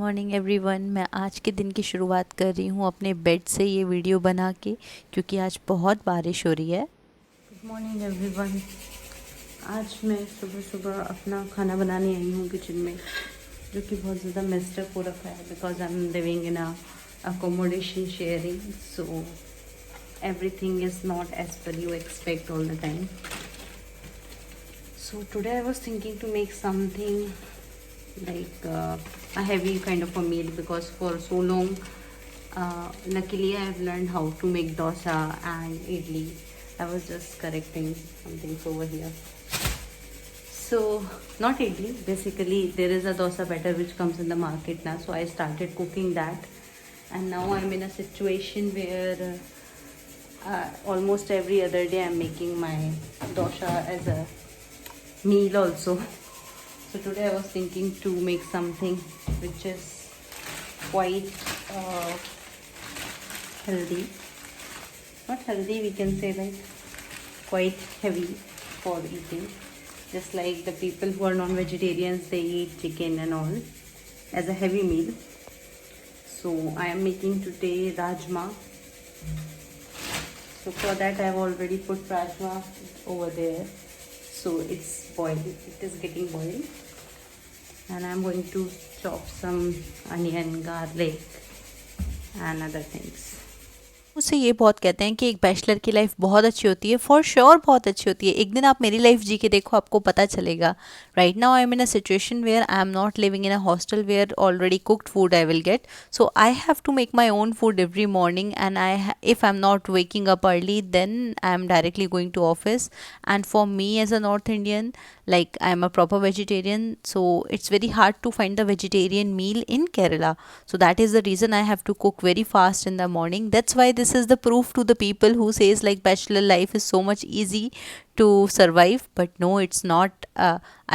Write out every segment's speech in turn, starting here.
Morning everyone. मैं आज के दिन की शुरुआत कर रही हूँ अपने बेड से ये वीडियो बना के, क्योंकि आज बहुत बारिश हो रही है। Good morning everyone. आज मैं सुबह सुबह अपना खाना बनाने आई हूँ किचन में, जो कि बहुत ज़्यादा मेस्टअप हो रखा है because I am living in accommodation sharing, so everything is not as per you expect all the time. So today I was thinking to make something like a heavy kind of a meal, because for so long luckily I have learned how to make dosa and idli. I was just correcting some things over here. So not idli, basically there is a dosa batter which comes in the market now, so I started cooking that, and now I'm in a situation where almost every other day I'm making my dosa as a meal also. So today I was thinking to make something which is quite healthy, not healthy, we can say, like quite heavy for eating, just like the people who are non-vegetarians, they eat chicken and all as a heavy meal. So I am making today rajma. So for that I have already put rajma over there, so it's boiled, it is getting boiled, and I'm going to chop some onion, garlic and other things. मुझसे ये बहुत कहते हैं कि एक bachelor की life बहुत अच्छी होती है। फॉर श्योर बहुत अच्छी होती है। एक दिन आप मेरी लाइफ जी के देखो, आपको पता चलेगा। Right now I am in a situation where I am not living in a hostel where already cooked food I will get, so I have to make my own food every morning, and if I'm not waking up early, then I'm directly going to office. And for me as a North Indian, like I'm a proper vegetarian, so it's very hard to find the vegetarian meal in Kerala. So that is the reason I have to cook very fast in the morning. That's why this is the proof to the people who says like bachelor life is so much easy to survive, but no, it's not.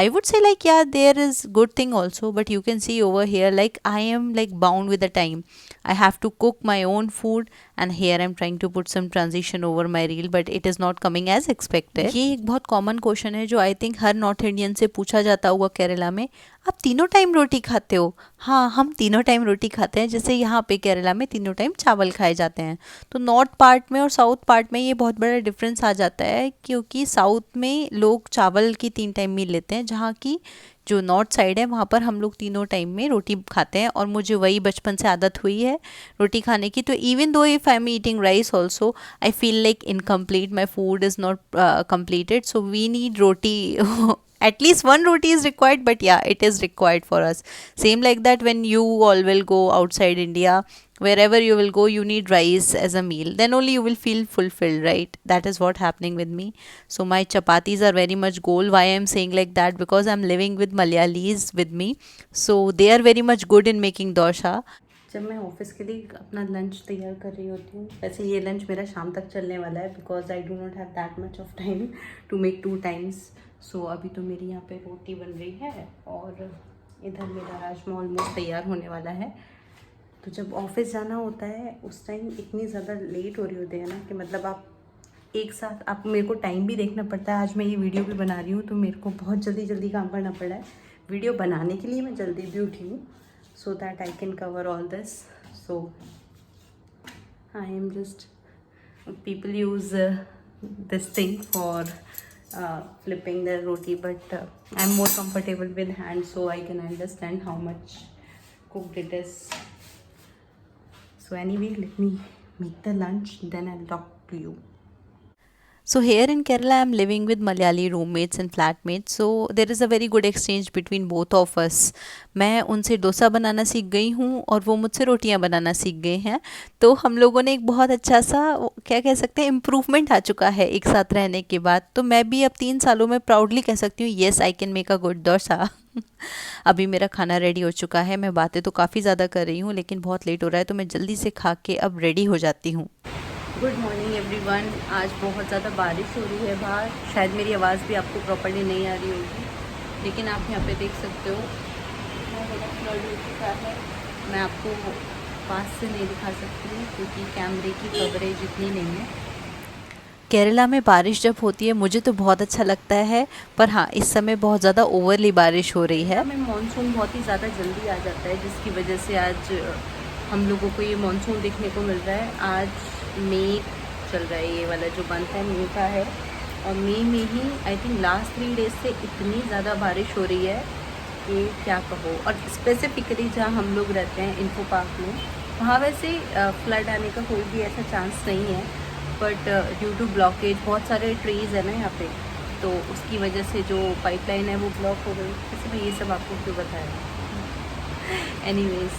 I would say like, yeah, there is good thing also, but you can see over here like I am like bound with the time. I have to cook my own food, and here I'm trying to put some transition over my reel, but it is not coming as expected. ये एक बहुत common question है जो I think her north Indian से पूछा जाता होगा केरला में। आप तीनों टाइम रोटी खाते हो? हाँ, हम तीनों टाइम रोटी खाते हैं, जैसे यहाँ पे केरला में तीनों टाइम चावल खाए जाते हैं। तो नॉर्थ पार्ट में और साउथ पार्ट में ये बहुत बड़ा डिफरेंस आ जाता है, क्योंकि साउथ में लोग चावल की 3 टाइम मील लेते हैं, जहाँ की जो नॉर्थ साइड है वहाँ पर हम लोग तीनों टाइम में रोटी खाते हैं, और मुझे वही बचपन से आदत हुई है रोटी खाने की। तो even though if I am eating rice also, I feel like incomplete, my food is not completed, so we need roti. At least one roti is required, but yeah, it is required for us. Same like that, when you all will go outside India, wherever you will go, you need rice as a meal, then only you will feel fulfilled, right? That is what happening with me. So my chapatis are very much goal. Why I am saying like that? Because I'm living with Malayalis with me, so they are very much good in making dosha. जब मैं office के लिए अपना lunch तैयार कर रही होती हूँ, वैसे ये लंच मेरा शाम तक चलने वाला है, because I do not have that much of time to make 2 times. So अभी तो मेरी यहाँ पे रोटी बन रही है, और इधर मेरा राजमा ऑलमोस्ट तैयार होने वाला है. तो जब ऑफिस जाना होता है उस टाइम इतनी ज़्यादा लेट हो रही होती है ना, कि मतलब आप एक साथ, आप मेरे को टाइम भी देखना पड़ता है. आज मैं ये वीडियो भी बना रही हूँ, तो मेरे को बहुत जल्दी जल्दी काम करना पड़ा है. वीडियो बनाने के लिए मैं जल्दी भी उठी हूँ, so that I can cover all this. So I am just, people use this thing for flipping the roti, but I'm more comfortable with hand, so I can understand how much cooked it is. So anyway, let me make the lunch, then I'll talk to you. So here in Kerala, I'm living with Malayali roommates and flatmates. So there is a very good exchange between both of us. मैं उनसे डोसा बनाना सीख गई हूँ, और वो मुझसे रोटियाँ बनाना सीख गए हैं। तो हम लोगों ने एक बहुत अच्छा सा, क्या कह सकते हैं, इम्प्रूवमेंट आ चुका है एक साथ रहने के बाद। तो मैं भी अब 3 सालों में प्राउडली कह सकती हूँ, yes I can make a good dosa. अभी मेरा खाना रेडी हो चुका है। मैं बातें तो काफ़ी ज़्यादा कर रही हूँ, लेकिन बहुत लेट हो रहा है, तो मैं जल्दी से खा के अब रेडी हो जाती हूँ। Good morning everyone. आज बहुत ज़्यादा बारिश हो रही है बाहर, शायद मेरी आवाज़ भी आपको प्रॉपर्ली नहीं आ रही होगी, लेकिन आप यहाँ पे देख सकते हो कितना ज़्यादा फ्लड हो चुका है. मैं आपको पास से नहीं दिखा सकती हूँ, क्योंकि कैमरे की कवरेज इतनी नहीं है. केरला में बारिश जब होती है मुझे तो बहुत अच्छा लगता है, पर हाँ इस समय बहुत ज़्यादा ओवरली बारिश हो रही है। हमें मानसून बहुत ही ज़्यादा जल्दी आ जाता है, जिसकी वजह से आज हम लोगों को ये मानसून देखने को मिल रहा है। आज मई चल रहा है, ये वाला जो मंथ है मई का है, और मई में ही आई थिंक लास्ट 3 डेज से इतनी ज़्यादा बारिश हो रही है कि क्या कहो। और स्पेसिफिकली जहाँ हम लोग रहते हैं इन्फो पार्क में, वहाँ वैसे फ्लड आने का कोई भी ऐसा चांस नहीं है, बट ड्यू टू ब्लॉकेज बहुत सारे ट्रीज़ है ना यहाँ पे, तो उसकी वजह से जो पाइपलाइन है वो ब्लॉक हो गई। वैसे मैं ये सब आपको क्यों बताया। एनीवेज,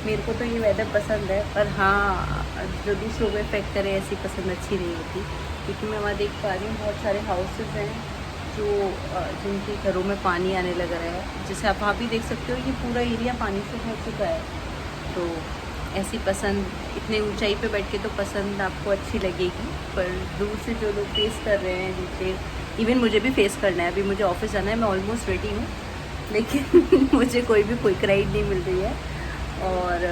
मेरे को तो ये वेदर पसंद है, पर हाँ जो दूसरों को इफेक्ट करे ऐसी पसंद अच्छी नहीं होती, क्योंकि मैं वहाँ देख पा रही हूँ बहुत सारे हाउसेस हैं जो जिनके घरों में पानी आने लग रहा है। जैसे आप वहाँ भी देख सकते हो, ये पूरा एरिया पानी से भर चुका है। तो ऐसी पसंद, इतने ऊंचाई पे बैठ के तो पसंद आपको अच्छी लगेगी, पर दूर से जो लोग फेस कर रहे हैं नीचे, इवन मुझे भी फेस करना है। अभी मुझे ऑफिस जाना है, मैं ऑलमोस्ट रेडी हूँ, लेकिन मुझे कोई भी क्विक राइड नहीं मिल रही है, और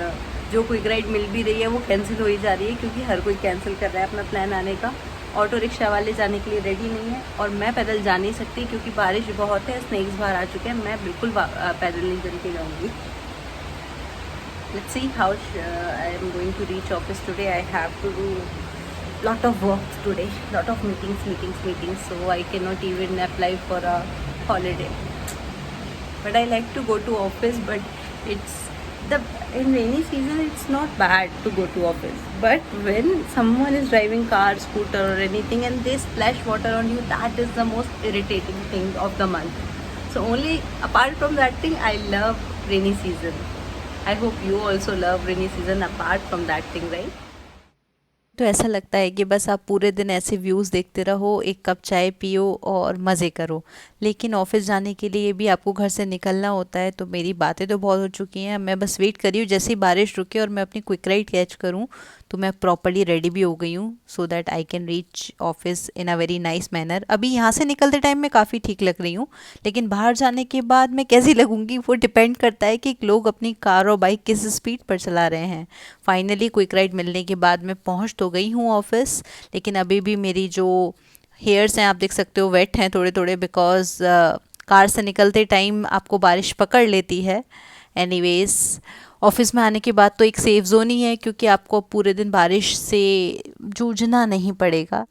जो क्विक राइड मिल भी रही है वो कैंसिल हो ही जा रही है, क्योंकि हर कोई कैंसिल कर रहा है अपना प्लान आने का। ऑटो रिक्शा वाले जाने के लिए रेडी नहीं है, और मैं पैदल जा नहीं सकती क्योंकि बारिश बहुत है, स्नेक्स बाहर आ चुके हैं। मैं बिल्कुल पैदल नहीं चल के जाऊँगी। Let's see how I am going to reach office today. I have to do lot of work today, lot of meetings, so I cannot even apply for a holiday. But I like to go to office, but it's in rainy season it's not bad to go to office. But when someone is driving car, scooter or anything and they splash water on you, that is the most irritating thing of the month. So only apart from that thing, I love rainy season. I hope you also love rainy season apart from that thing, right? तो ऐसा लगता है कि बस आप पूरे दिन ऐसे व्यूज़ देखते रहो, एक कप चाय पियो और मज़े करो। लेकिन ऑफिस जाने के लिए भी आपको घर से निकलना होता है। तो मेरी बातें तो बहुत हो चुकी हैं, मैं बस वेट कर रही हूँ जैसे ही बारिश रुके और मैं अपनी क्विक राइड कैच करूँ, तो मैं प्रॉपर्ली रेडी भी हो गई हूँ, so that I can reach office in a very nice manner. अभी यहाँ से निकलते टाइम मैं काफ़ी ठीक लग रही हूँ, लेकिन बाहर जाने के बाद मैं कैसी लगूंगी वो डिपेंड करता है कि लोग अपनी कार और बाइक किस स्पीड पर चला रहे हैं। फाइनली क्विक राइड मिलने के बाद मैं पहुँच तो गई हूँ ऑफिस, लेकिन अभी भी मेरी जो हेयर्स हैं आप देख सकते हो वेट हैं थोड़े थोड़े, बिकॉज कार से निकलते टाइम आपको बारिश पकड़ लेती है। एनीवेज, ऑफिस में आने के बाद तो एक सेफ जोन ही है, क्योंकि आपको पूरे दिन बारिश से जूझना नहीं पड़ेगा।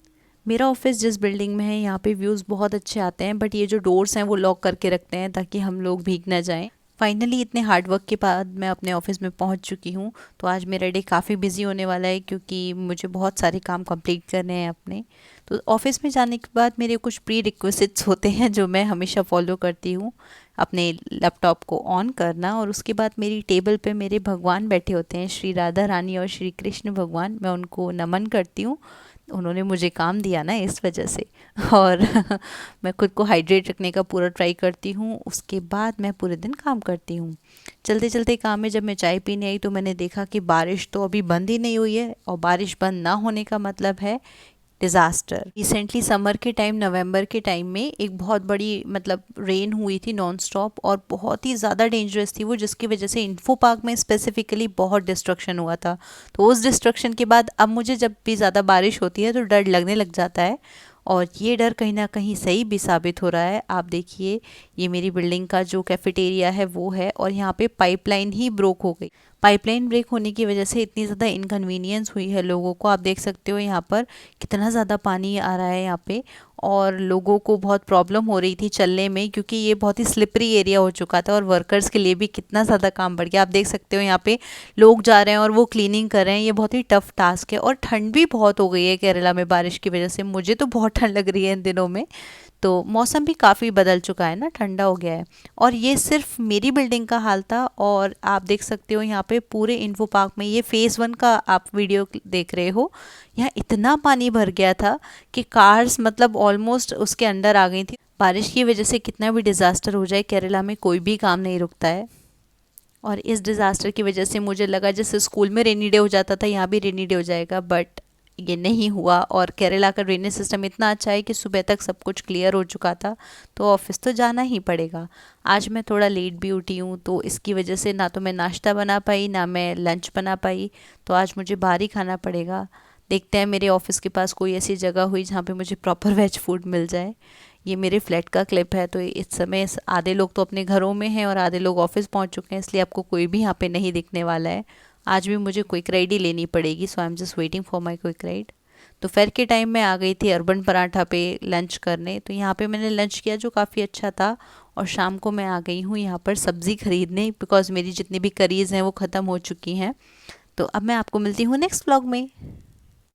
मेरा ऑफिस जिस बिल्डिंग में है यहाँ पे व्यूज़ बहुत अच्छे आते हैं, बट ये जो डोर्स हैं वो लॉक करके रखते हैं ताकि हम लोग भीग ना जाएं। फाइनली इतने हार्ड वर्क के बाद मैं अपने ऑफिस में पहुंच चुकी हूँ। तो आज मेरा डे काफ़ी बिजी होने वाला है, क्योंकि मुझे बहुत सारे काम कंप्लीट करने हैं अपने। तो ऑफिस में जाने के बाद मेरे कुछ प्री रिक्विजिट्स होते हैं जो मैं हमेशा फॉलो करती हूँ। अपने लैपटॉप को ऑन करना, और उसके बाद मेरी टेबल पे मेरे भगवान बैठे होते हैं, श्री राधा रानी और श्री कृष्ण भगवान। मैं उनको नमन करती हूँ, उन्होंने मुझे काम दिया ना इस वजह से। और मैं खुद को हाइड्रेट रखने का पूरा ट्राई करती हूँ। उसके बाद मैं पूरे दिन काम करती हूँ। चलते चलते काम में जब मैं चाय पीने आई तो मैंने देखा कि बारिश तो अभी बंद ही नहीं हुई है, और बारिश बंद ना होने का मतलब है डिज़ास्टर। रिसेंटली समर के टाइम, नवंबर के टाइम में एक बहुत बड़ी रेन हुई थी नॉन स्टॉप, और बहुत ही ज़्यादा डेंजरस थी वो, जिसकी वजह से इन्फो पार्क में स्पेसिफिकली बहुत डिस्ट्रक्शन हुआ था। तो उस डिस्ट्रक्शन के बाद अब मुझे जब भी ज़्यादा बारिश होती है तो डर लगने लग जाता है, और ये डर कहीं ना कहीं सही भी साबित हो रहा है। आप देखिए, ये मेरी बिल्डिंग का जो कैफेटेरिया है वो है, और यहाँ पे पाइपलाइन ही ब्रोक हो गई। पाइपलाइन ब्रेक होने की वजह से इतनी ज़्यादा इनकन्वीनियंस हुई है लोगों को। आप देख सकते हो यहाँ पर कितना ज़्यादा पानी आ रहा है यहाँ पे, और लोगों को बहुत प्रॉब्लम हो रही थी चलने में, क्योंकि ये बहुत ही स्लिपरी एरिया हो चुका था, और वर्कर्स के लिए भी कितना ज़्यादा काम बढ़ गया। आप देख सकते हो यहाँ पे लोग जा रहे हैं और वो क्लीनिंग कर रहे हैं। ये बहुत ही टफ टास्क है, और ठंड भी बहुत हो गई है केरला में बारिश की वजह से। मुझे तो बहुत ठंड लग रही है इन दिनों में। तो मौसम भी काफ़ी बदल चुका है ना, ठंडा हो गया है। और ये सिर्फ मेरी बिल्डिंग का हाल था, और आप देख सकते हो यहाँ पे पूरे इन्फो पार्क में, ये फेज़ 1 का आप वीडियो देख रहे हो, यहाँ इतना पानी भर गया था कि कार्स ऑलमोस्ट उसके अंदर आ गई थी। बारिश की वजह से कितना भी डिज़ास्टर हो जाए, केरला में कोई भी काम नहीं रुकता है। और इस डिज़ास्टर की वजह से मुझे लगा जैसे स्कूल में रेनी डे हो जाता था, यहाँ भी रेनी डे हो जाएगा, बट ये नहीं हुआ। और केरला का ड्रेनेज सिस्टम इतना अच्छा है कि सुबह तक सब कुछ क्लियर हो चुका था, तो ऑफिस तो जाना ही पड़ेगा। आज मैं थोड़ा लेट भी उठी हूँ, तो इसकी वजह से ना तो मैं नाश्ता बना पाई, ना मैं लंच बना पाई, तो आज मुझे बाहर ही खाना पड़ेगा। देखते हैं मेरे ऑफिस के पास कोई ऐसी जगह हुई जहाँ पे मुझे प्रॉपर वेज फूड मिल जाए। ये मेरे फ्लैट का क्लिप है, तो इस समय आधे लोग तो अपने घरों में हैं और आधे लोग ऑफिस पहुँच चुके हैं, इसलिए आपको कोई भी यहाँ पे नहीं दिखने वाला है। आज भी मुझे क्विक राइड ही लेनी पड़ेगी, so I am just waiting for my quick ride. दोपहर के टाइम में आ गई थी अर्बन पराठा पे लंच करने, तो यहाँ पे मैंने लंच किया जो काफ़ी अच्छा था। और शाम को मैं आ गई हूँ यहाँ पर सब्ज़ी खरीदने, बिकॉज़ मेरी जितनी भी करीज़ हैं वो ख़त्म हो चुकी हैं। तो अब मैं आपको मिलती हूँ नेक्स्ट व्लॉग में।